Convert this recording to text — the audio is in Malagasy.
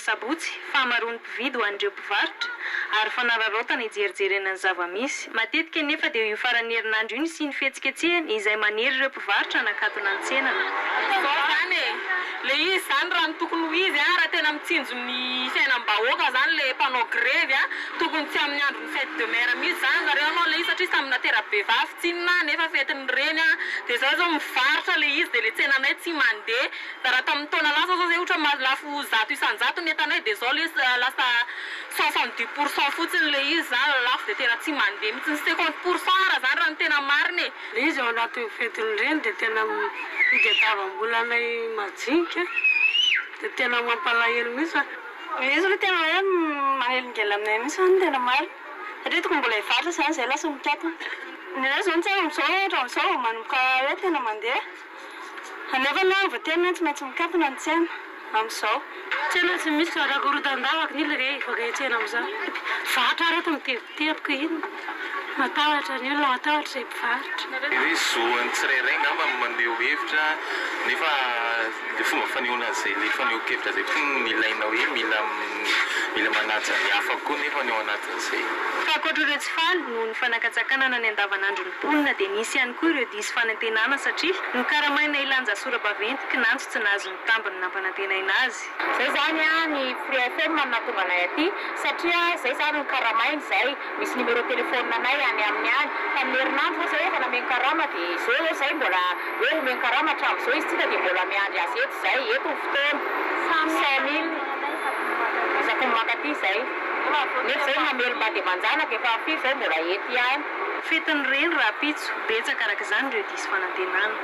asabotsy famarony mpividy ho an'ireo mpivarotra ary fanararaotana ijerijerena ny zava-misy. Matetika nefa dia io farany herinandro iny sy ny fihetsiketsehany izay manery ireo mpivarotra nakatona ny tsenana. Le izy zany raha ny tokony ho izy raha tena mitsinjo ny fiainam-bahoaka zany le mpanao grevy tokony tsy amin'ny andro ny fête de mer mihitsy zany zareo anao le izy satria tamina tera-behivavy tsinona nefa fetin'ny reny dia zao zao mivarotra le izy dia le tsenanay tsy mandeha da raha tamin'ny taona lasa zao zay ohatra malafo 100 isan-jato ny entanay dia zao le lasa 70% fotsiny le izy zany lafo dia tena tsy mandeha mihitsy ny 50% raha zany raha ny tena mariny. Le izy ao anaty fetin'ny reny dia tena fitadiavam-bolanay majinika dia tena mampalahelo mihitsy. Izy aloha tena hoe manelingelina aminay mihitsy zany tena marina satria tokony mbola hivarotra zany izay lasa mikatona. Ny zao tsy amin'izao ohatra amin'izao manomboka hoe tena mandeha anefa na vao tena tsy maintsy mikatona ny tsena amin'izao. Tsena tsy misy raha korotandavaka ny ilay efa tsena amin'izao. Varotra reto mitebiteboka iny matahatra ny olona matahatra izay mpivarotra. Hoe zoan'ny tsirairay ngamba mandeha hevitra nefa le fomba fanehoana izay le faneho-kevitra izay koa ilaina hoe mila manaja ny hafa koa nefa ny ao anatin'izay. Fa ankoatr'ireo tsy faly noho ny fanakatsakanana ny andavanandro ny mponina dia nisy ihany koa ireo diso fanantenana satria ny karamaina ilanja sora-baventy kinantso tsy nahazo ny tambiny nampanantena inazy. Zay zany ny Free FM nahatonga anay aty satria zay zany ny karamaina izay misy numéro telefonina anay any amin'ny any tamin'ny herinandro zay efa nameny karama dia zao zay mbola hoe omeny karama hatramin'izao izy tsika dia mbola miandry azy eto zay eto ny fotoana 5 000 isaky ny makaty zay nefa zay mamelo mba dia manjanaka efa afy zao mbola eto ihany. Fetin'ny reny raha pitso betsaka araka izany ireo diso fanantenana.